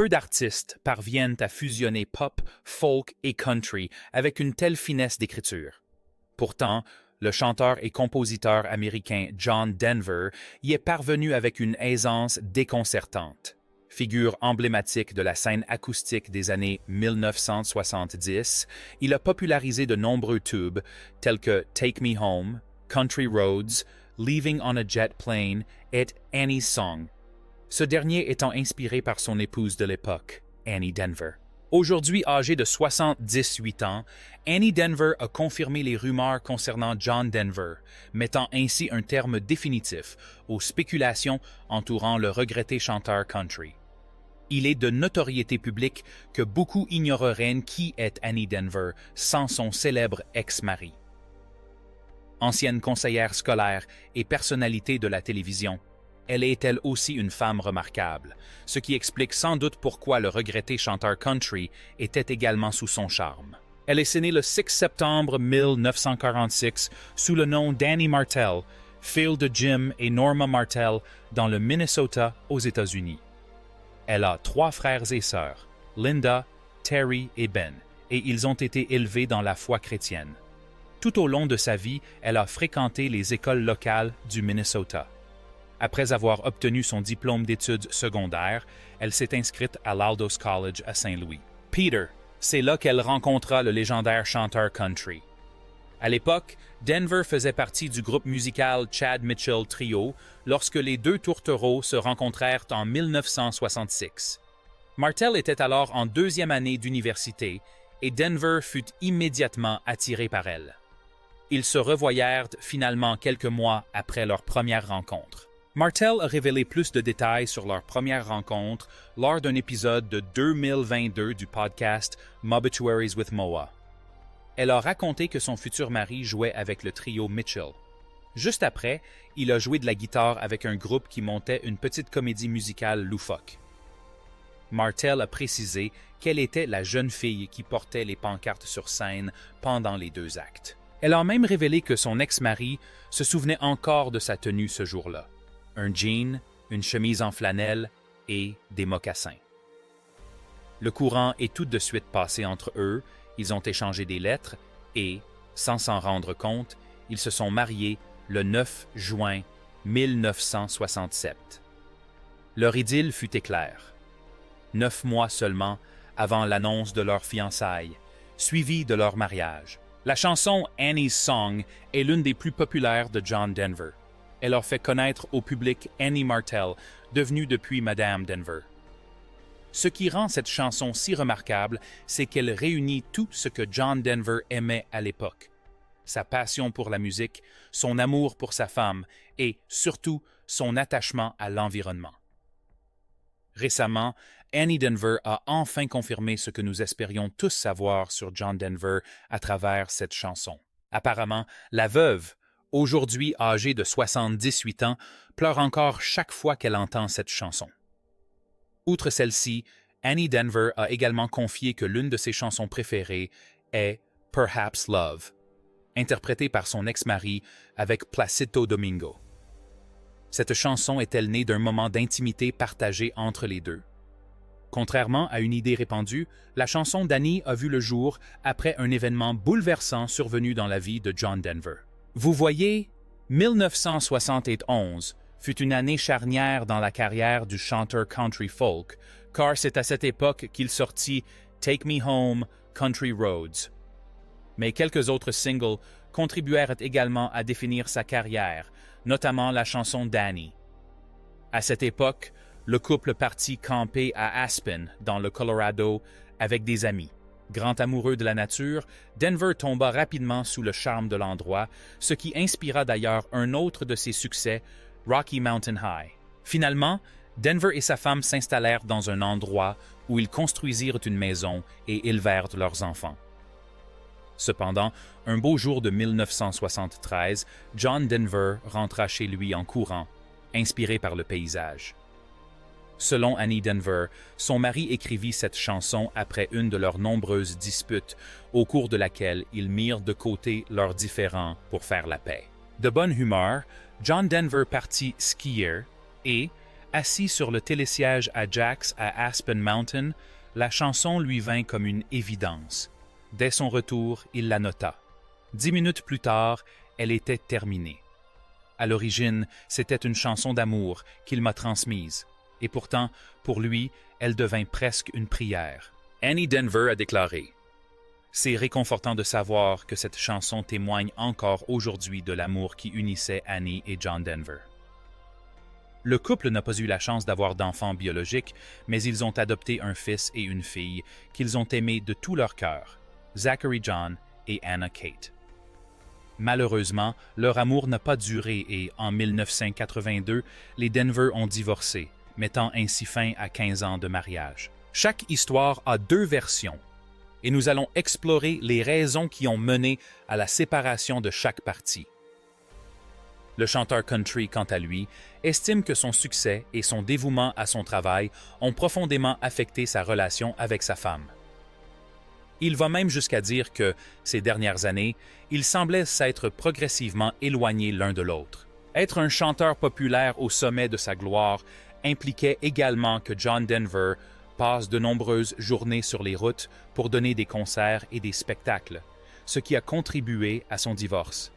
Peu d'artistes parviennent à fusionner pop, folk et country avec une telle finesse d'écriture. Pourtant, le chanteur et compositeur américain John Denver y est parvenu avec une aisance déconcertante. Figure emblématique de la scène acoustique des années 1970, il a popularisé de nombreux tubes tels que Take Me Home, Country Roads, Leaving on a Jet Plane et Annie's Song. Ce dernier étant inspiré par son épouse de l'époque, Annie Denver. Aujourd'hui âgée de 78 ans, Annie Denver a confirmé les rumeurs concernant John Denver, mettant ainsi un terme définitif aux spéculations entourant le regretté chanteur country. Il est de notoriété publique que beaucoup ignoreraient qui est Annie Denver sans son célèbre ex-mari. Ancienne conseillère scolaire et personnalité de la télévision, elle est elle aussi une femme remarquable, ce qui explique sans doute pourquoi le regretté chanteur country était également sous son charme. Elle est née le 6 septembre 1946 sous le nom d'Annie Martell, fille de Jim et Norma Martell dans le Minnesota aux États-Unis. Elle a 3 frères et sœurs, Linda, Terry et Ben, et ils ont été élevés dans la foi chrétienne. Tout au long de sa vie, elle a fréquenté les écoles locales du Minnesota. Après avoir obtenu son diplôme d'études secondaires, elle s'est inscrite à l'Aldos College à Saint-Louis. Peter, c'est là qu'elle rencontra le légendaire chanteur country. À l'époque, Denver faisait partie du groupe musical Chad Mitchell Trio lorsque les deux tourtereaux se rencontrèrent en 1966. Martell était alors en 2e année d'université et Denver fut immédiatement attiré par elle. Ils se revoyèrent finalement quelques mois après leur première rencontre. Martell a révélé plus de détails sur leur première rencontre lors d'un épisode de 2022 du podcast Mobituaries with Moa. Elle a raconté que son futur mari jouait avec le trio Mitchell. Juste après, il a joué de la guitare avec un groupe qui montait une petite comédie musicale loufoque. Martell a précisé qu'elle était la jeune fille qui portait les pancartes sur scène pendant les 2 actes. Elle a même révélé que son ex-mari se souvenait encore de sa tenue ce jour-là. Un jean, une chemise en flanelle et des mocassins. Le courant est tout de suite passé entre eux, ils ont échangé des lettres et, sans s'en rendre compte, ils se sont mariés le 9 juin 1967. Leur idylle fut éclair. 9 mois seulement avant l'annonce de leur fiançailles, suivie de leur mariage. La chanson Annie's Song est l'une des plus populaires de John Denver. Elle a fait connaître au public Annie Martell, devenue depuis Madame Denver. Ce qui rend cette chanson si remarquable, c'est qu'elle réunit tout ce que John Denver aimait à l'époque. Sa passion pour la musique, son amour pour sa femme et, surtout, son attachement à l'environnement. Récemment, Annie Denver a enfin confirmé ce que nous espérions tous savoir sur John Denver à travers cette chanson. Apparemment, la veuve, aujourd'hui âgée de 78 ans, pleure encore chaque fois qu'elle entend cette chanson. Outre celle-ci, Annie Denver a également confié que l'une de ses chansons préférées est « Perhaps Love », interprétée par son ex-mari avec Placido Domingo. Cette chanson est-elle née d'un moment d'intimité partagé entre les deux? Contrairement à une idée répandue, la chanson d'Annie a vu le jour après un événement bouleversant survenu dans la vie de John Denver. Vous voyez, 1971 fut une année charnière dans la carrière du chanteur country folk, car c'est à cette époque qu'il sortit Take Me Home, Country Roads. Mais quelques autres singles contribuèrent également à définir sa carrière, notamment la chanson d'Annie. À cette époque, le couple partit camper à Aspen, dans le Colorado, avec des amis. Grand amoureux de la nature, Denver tomba rapidement sous le charme de l'endroit, ce qui inspira d'ailleurs un autre de ses succès, Rocky Mountain High. Finalement, Denver et sa femme s'installèrent dans un endroit où ils construisirent une maison et élevèrent leurs enfants. Cependant, un beau jour de 1973, John Denver rentra chez lui en courant, inspiré par le paysage. Selon Annie Denver, son mari écrivit cette chanson après une de leurs nombreuses disputes, au cours de laquelle ils mirent de côté leurs différends pour faire la paix. De bonne humeur, John Denver partit skier et, Assis sur le télésiège à Jack's à Aspen Mountain, la chanson lui vint comme une évidence. Dès son retour, il la nota. 10 minutes plus tard, elle était terminée. À l'origine, c'était une chanson d'amour qu'il m'a transmise, et pourtant, pour lui, elle devint presque une prière. Annie Denver a déclaré « C'est réconfortant de savoir que cette chanson témoigne encore aujourd'hui de l'amour qui unissait Annie et John Denver. » Le couple n'a pas eu la chance d'avoir d'enfants biologiques, mais ils ont adopté un fils et une fille qu'ils ont aimés de tout leur cœur, Zachary John et Anna Kate. Malheureusement, leur amour n'a pas duré et, en 1982, les Denver ont divorcé, mettant ainsi fin à 15 ans de mariage. Chaque histoire a 2 versions, et nous allons explorer les raisons qui ont mené à la séparation de chaque partie. Le chanteur country, quant à lui, estime que son succès et son dévouement à son travail ont profondément affecté sa relation avec sa femme. Il va même jusqu'à dire que, ces dernières années, ils semblaient s'être progressivement éloignés l'un de l'autre. Être un chanteur populaire au sommet de sa gloire impliquait également que John Denver passe de nombreuses journées sur les routes pour donner des concerts et des spectacles, ce qui a contribué à son divorce.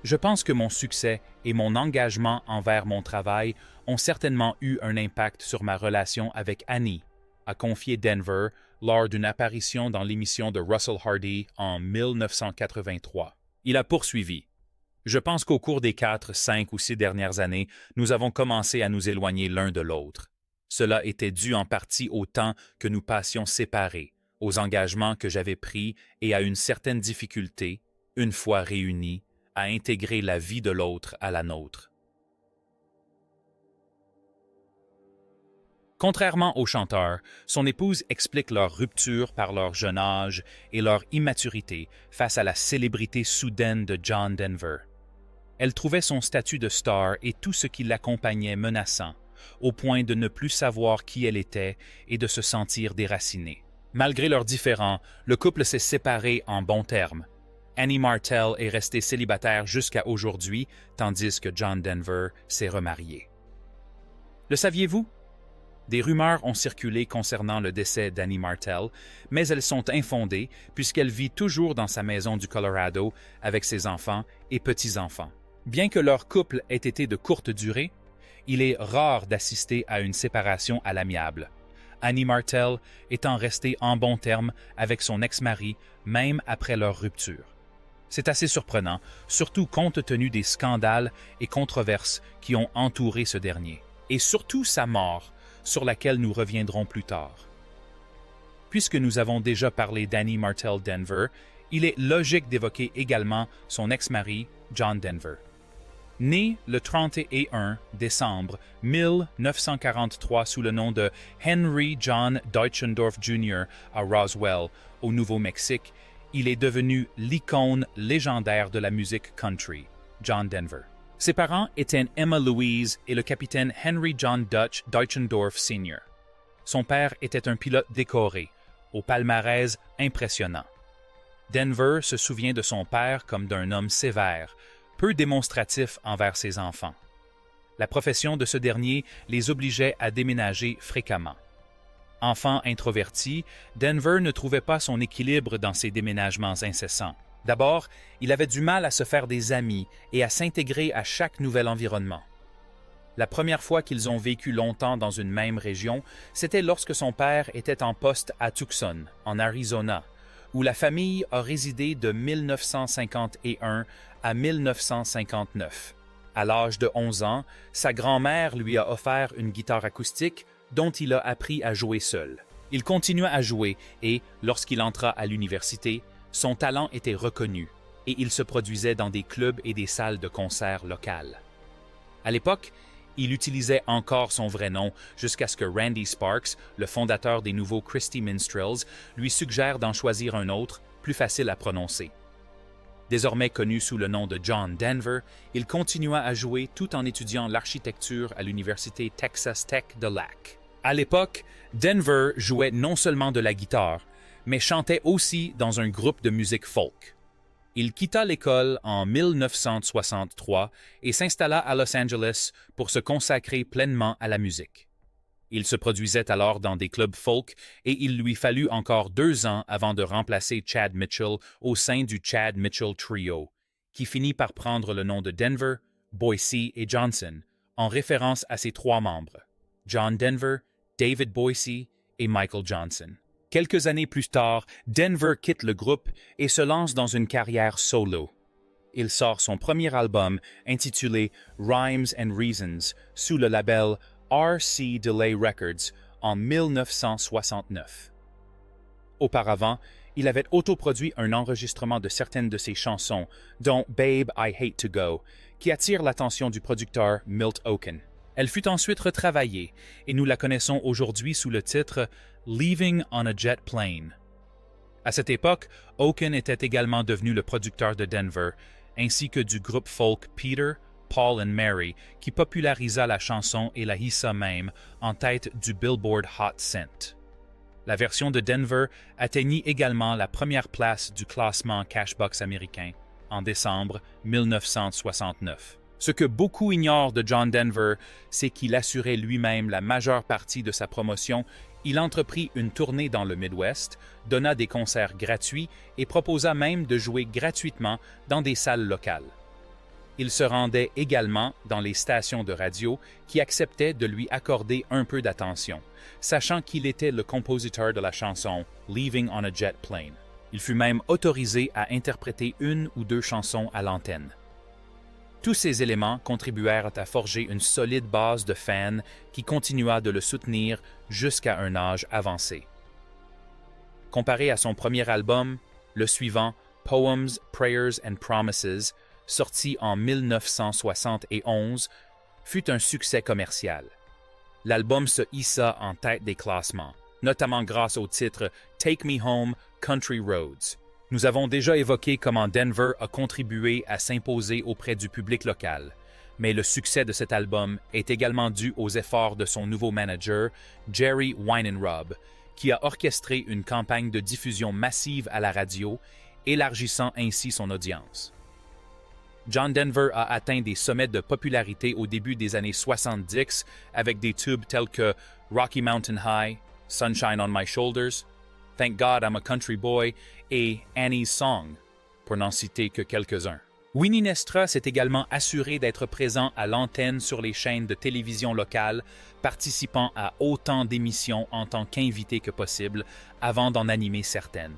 Je pense que mon succès et mon engagement envers mon travail ont certainement eu un impact sur ma relation avec Annie, a confié Denver lors d'une apparition dans l'émission de Russell Hardy en 1983. Il a poursuivi. Je pense qu'au cours des 4, 5 ou 6 dernières années, nous avons commencé à nous éloigner l'un de l'autre. Cela était dû en partie au temps que nous passions séparés, aux engagements que j'avais pris et à une certaine difficulté, une fois réunis, à intégrer la vie de l'autre à la nôtre. Contrairement au chanteur, son épouse explique leur rupture par leur jeune âge et leur immaturité face à la célébrité soudaine de John Denver. Elle trouvait son statut de star et tout ce qui l'accompagnait menaçant, au point de ne plus savoir qui elle était et de se sentir déracinée. Malgré leurs différends, le couple s'est séparé en bons termes. Annie Martell est restée célibataire jusqu'à aujourd'hui, tandis que John Denver s'est remarié. Le saviez-vous? Des rumeurs ont circulé concernant le décès d'Annie Martell, mais elles sont infondées puisqu'elle vit toujours dans sa maison du Colorado avec ses enfants et petits-enfants. Bien que leur couple ait été de courte durée, il est rare d'assister à une séparation à l'amiable. Annie Martell étant restée en bons termes avec son ex-mari même après leur rupture. C'est assez surprenant, surtout compte tenu des scandales et controverses qui ont entouré ce dernier, et surtout sa mort, sur laquelle nous reviendrons plus tard. Puisque nous avons déjà parlé d'Annie Martell Denver, il est logique d'évoquer également son ex-mari, John Denver. Né le 31 décembre 1943 sous le nom de Henry John Deutschendorf Jr. à Roswell, au Nouveau-Mexique, il est devenu l'icône légendaire de la musique country, John Denver. Ses parents étaient Emma Louise et le capitaine Henry John Dutch Deutschendorf Sr. Son père était un pilote décoré, au palmarès impressionnant. Denver se souvient de son père comme d'un homme sévère, peu démonstratif envers ses enfants. La profession de ce dernier les obligeait à déménager fréquemment. Enfant introverti, Denver ne trouvait pas son équilibre dans ses déménagements incessants. D'abord, il avait du mal à se faire des amis et à s'intégrer à chaque nouvel environnement. La première fois qu'ils ont vécu longtemps dans une même région, c'était lorsque son père était en poste à Tucson, en Arizona, où la famille a résidé de 1951 à 1959. À l'âge de 11 ans, sa grand-mère lui a offert une guitare acoustique dont il a appris à jouer seul. Il continua à jouer et, lorsqu'il entra à l'université, son talent était reconnu et il se produisait dans des clubs et des salles de concert locales. À l'époque, il utilisait encore son vrai nom jusqu'à ce que Randy Sparks, le fondateur des nouveaux Christy Minstrels, lui suggère d'en choisir un autre, plus facile à prononcer. Désormais connu sous le nom de John Denver, il continua à jouer tout en étudiant l'architecture à l'université Texas Tech de Lac. À l'époque, Denver jouait non seulement de la guitare, mais chantait aussi dans un groupe de musique folk. Il quitta l'école en 1963 et s'installa à Los Angeles pour se consacrer pleinement à la musique. Il se produisait alors dans des clubs folk et il lui fallut encore 2 ans avant de remplacer Chad Mitchell au sein du Chad Mitchell Trio, qui finit par prendre le nom de Denver, Boyce et Johnson, en référence à ses 3 membres, John Denver, David Boyce et Michael Johnson. Quelques années plus tard, Denver quitte le groupe et se lance dans une carrière solo. Il sort son premier album intitulé Rhymes and Reasons sous le label RC Delay Records en 1969. Auparavant, il avait autoproduit un enregistrement de certaines de ses chansons, dont Babe, I Hate to Go, qui attire l'attention du producteur Milt Okun. Elle fut ensuite retravaillée et nous la connaissons aujourd'hui sous le titre Leaving on a Jet Plane. À cette époque, Okun était également devenu le producteur de Denver, ainsi que du groupe folk Peter, Paul and Mary, qui popularisera la chanson et la hissa même en tête du Billboard Hot 100. La version de Denver atteignit également la première place du classement Cashbox américain en décembre 1969. Ce que beaucoup ignorent de John Denver, c'est qu'il assurait lui-même la majeure partie de sa promotion. Il entreprit une tournée dans le Midwest, donna des concerts gratuits et proposa même de jouer gratuitement dans des salles locales. Il se rendait également dans les stations de radio qui acceptaient de lui accorder un peu d'attention, sachant qu'il était le compositeur de la chanson « Leaving on a Jet Plane ». Il fut même autorisé à interpréter 1 ou 2 chansons à l'antenne. Tous ces éléments contribuèrent à forger une solide base de fans qui continua de le soutenir jusqu'à un âge avancé. Comparé à son premier album, le suivant, Poems, Prayers and Promises, sorti en 1971, fut un succès commercial. L'album se hissa en tête des classements, notamment grâce au titre Take Me Home, Country Roads. Nous avons déjà évoqué comment Denver a contribué à s'imposer auprès du public local, mais le succès de cet album est également dû aux efforts de son nouveau manager, Jerry Weinenrob, qui a orchestré une campagne de diffusion massive à la radio, élargissant ainsi son audience. John Denver a atteint des sommets de popularité au début des années 70 avec des tubes tels que Rocky Mountain High, Sunshine on My Shoulders, Thank God I'm a Country Boy et Annie's Song, pour n'en citer que quelques-uns. Winnie Nestra s'est également assuré d'être présent à l'antenne sur les chaînes de télévision locales, participant à autant d'émissions en tant qu'invité que possible avant d'en animer certaines.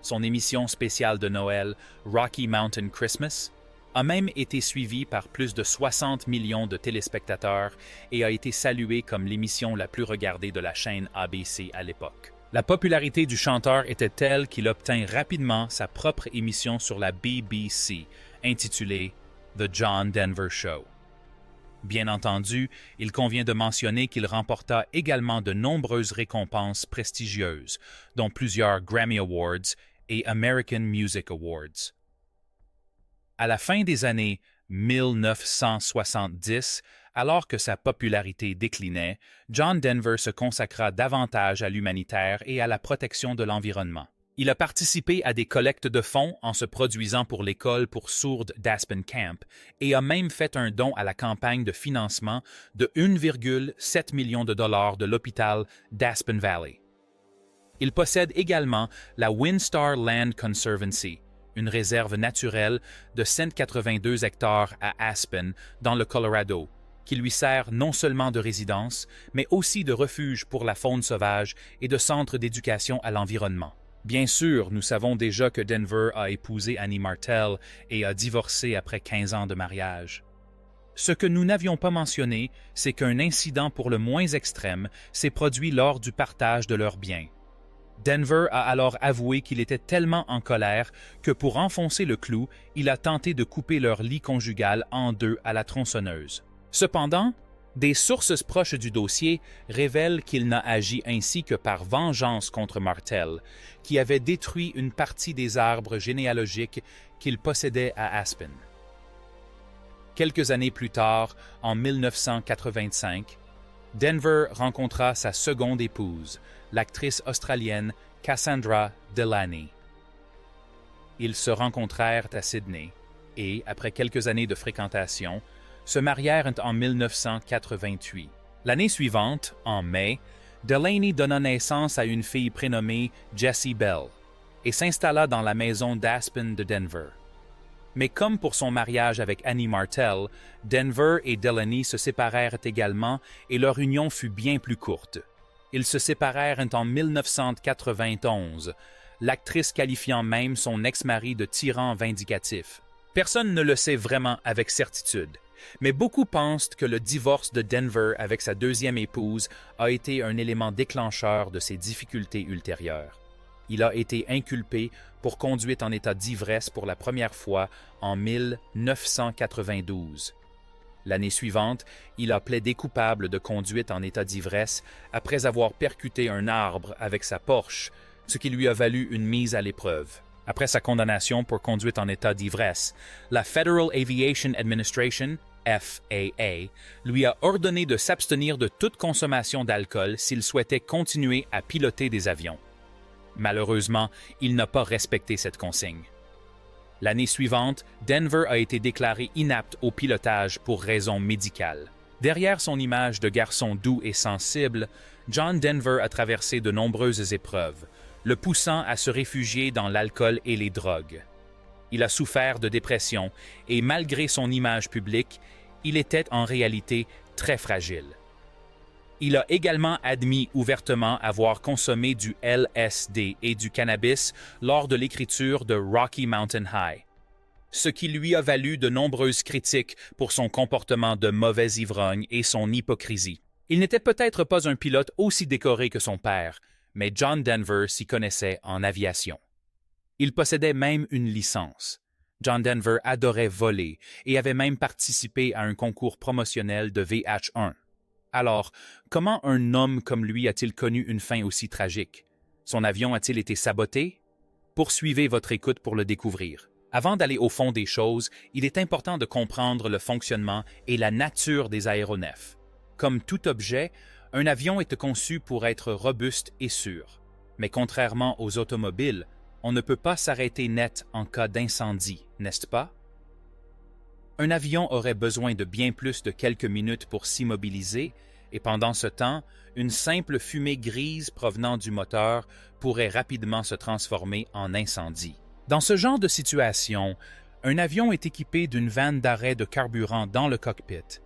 Son émission spéciale de Noël, Rocky Mountain Christmas, a même été suivie par plus de 60 millions de téléspectateurs et a été saluée comme l'émission la plus regardée de la chaîne ABC à l'époque. La popularité du chanteur était telle qu'il obtint rapidement sa propre émission sur la BBC, intitulée The John Denver Show. Bien entendu, il convient de mentionner qu'il remporta également de nombreuses récompenses prestigieuses, dont plusieurs Grammy Awards et American Music Awards. À la fin des années 1970, alors que sa popularité déclinait, John Denver se consacra davantage à l'humanitaire et à la protection de l'environnement. Il a participé à des collectes de fonds en se produisant pour l'école pour sourdes d'Aspen Camp et a même fait un don à la campagne de financement de 1,7 million de dollars de l'hôpital d'Aspen Valley. Il possède également la Windstar Land Conservancy, une réserve naturelle de 182 hectares à Aspen, dans le Colorado, qui lui sert non seulement de résidence, mais aussi de refuge pour la faune sauvage et de centre d'éducation à l'environnement. Bien sûr, nous savons déjà que Denver a épousé Annie Martell et a divorcé après 15 ans de mariage. Ce que nous n'avions pas mentionné, c'est qu'un incident pour le moins extrême s'est produit lors du partage de leurs biens. Denver a alors avoué qu'il était tellement en colère que pour enfoncer le clou, il a tenté de couper leur lit conjugal en 2 à la tronçonneuse. Cependant, des sources proches du dossier révèlent qu'il n'a agi ainsi que par vengeance contre Martell, qui avait détruit une partie des arbres généalogiques qu'il possédait à Aspen. Quelques années plus tard, en 1985, Denver rencontra sa seconde épouse, l'actrice australienne Cassandra Delaney. Ils se rencontrèrent à Sydney et, après quelques années de fréquentation, se marièrent en 1988. L'année suivante, en mai, Delaney donna naissance à une fille prénommée Jessie Bell et s'installa dans la maison d'Aspen de Denver. Mais comme pour son mariage avec Annie Martell, Denver et Delaney se séparèrent également et leur union fut bien plus courte. Ils se séparèrent en 1991, l'actrice qualifiant même son ex-mari de tyran vindicatif. Personne ne le sait vraiment avec certitude, mais beaucoup pensent que le divorce de Denver avec sa deuxième épouse a été un élément déclencheur de ses difficultés ultérieures. Il a été inculpé pour conduite en état d'ivresse pour la première fois en 1992. L'année suivante, il a plaidé coupable de conduite en état d'ivresse après avoir percuté un arbre avec sa Porsche, ce qui lui a valu une mise à l'épreuve. Après sa condamnation pour conduite en état d'ivresse, la Federal Aviation Administration, FAA, lui a ordonné de s'abstenir de toute consommation d'alcool s'il souhaitait continuer à piloter des avions. Malheureusement, il n'a pas respecté cette consigne. L'année suivante, Denver a été déclaré inapte au pilotage pour raisons médicales. Derrière son image de garçon doux et sensible, John Denver a traversé de nombreuses épreuves, le poussant à se réfugier dans l'alcool et les drogues. Il a souffert de dépression et malgré son image publique, il était en réalité très fragile. Il a également admis ouvertement avoir consommé du LSD et du cannabis lors de l'écriture de Rocky Mountain High, ce qui lui a valu de nombreuses critiques pour son comportement de mauvais ivrogne et son hypocrisie. Il n'était peut-être pas un pilote aussi décoré que son père, mais John Denver s'y connaissait en aviation. Il possédait même une licence. John Denver adorait voler et avait même participé à un concours promotionnel de VH1. Alors, comment un homme comme lui a-t-il connu une fin aussi tragique? Son avion a-t-il été saboté? Poursuivez votre écoute pour le découvrir. Avant d'aller au fond des choses, il est important de comprendre le fonctionnement et la nature des aéronefs. Comme tout objet, un avion est conçu pour être robuste et sûr. Mais contrairement aux automobiles, on ne peut pas s'arrêter net en cas d'incendie, n'est-ce pas? Un avion aurait besoin de bien plus de quelques minutes pour s'immobiliser, et pendant ce temps, une simple fumée grise provenant du moteur pourrait rapidement se transformer en incendie. Dans ce genre de situation, un avion est équipé d'une vanne d'arrêt de carburant dans le cockpit,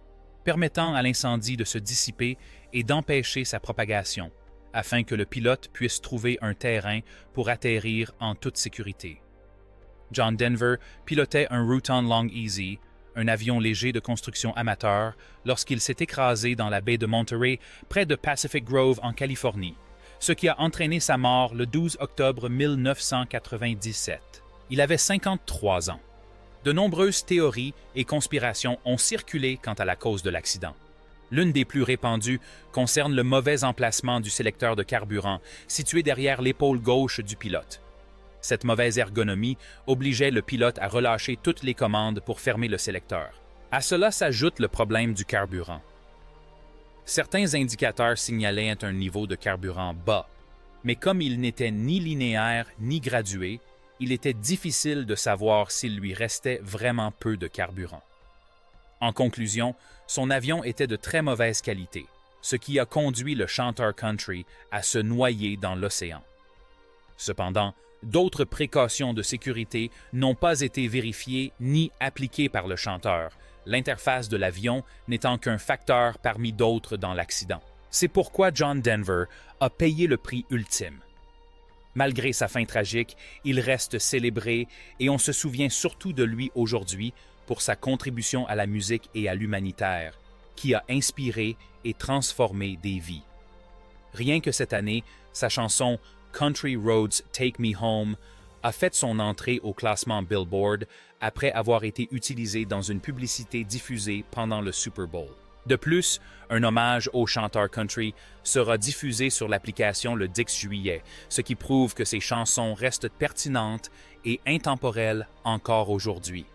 permettant à l'incendie de se dissiper et d'empêcher sa propagation, afin que le pilote puisse trouver un terrain pour atterrir en toute sécurité. John Denver pilotait un Rutan Long Easy, un avion léger de construction amateur, lorsqu'il s'est écrasé dans la baie de Monterey, près de Pacific Grove en Californie, ce qui a entraîné sa mort le 12 octobre 1997. Il avait 53 ans. De nombreuses théories et conspirations ont circulé quant à la cause de l'accident. L'une des plus répandues concerne le mauvais emplacement du sélecteur de carburant, situé derrière l'épaule gauche du pilote. Cette mauvaise ergonomie obligeait le pilote à relâcher toutes les commandes pour fermer le sélecteur. À cela s'ajoute le problème du carburant. Certains indicateurs signalaient un niveau de carburant bas, mais comme il n'était ni linéaire ni gradué, il était difficile de savoir s'il lui restait vraiment peu de carburant. En conclusion, son avion était de très mauvaise qualité, ce qui a conduit le chanteur country à se noyer dans l'océan. Cependant, d'autres précautions de sécurité n'ont pas été vérifiées ni appliquées par le chanteur, l'interface de l'avion n'étant qu'un facteur parmi d'autres dans l'accident. C'est pourquoi John Denver a payé le prix ultime. Malgré sa fin tragique, il reste célébré et on se souvient surtout de lui aujourd'hui pour sa contribution à la musique et à l'humanitaire, qui a inspiré et transformé des vies. Rien que cette année, sa chanson Country Roads Take Me Home a fait son entrée au classement Billboard après avoir été utilisée dans une publicité diffusée pendant le Super Bowl. De plus, un hommage au chanteur country sera diffusé sur l'application le 10 juillet, ce qui prouve que ses chansons restent pertinentes et intemporelles encore aujourd'hui.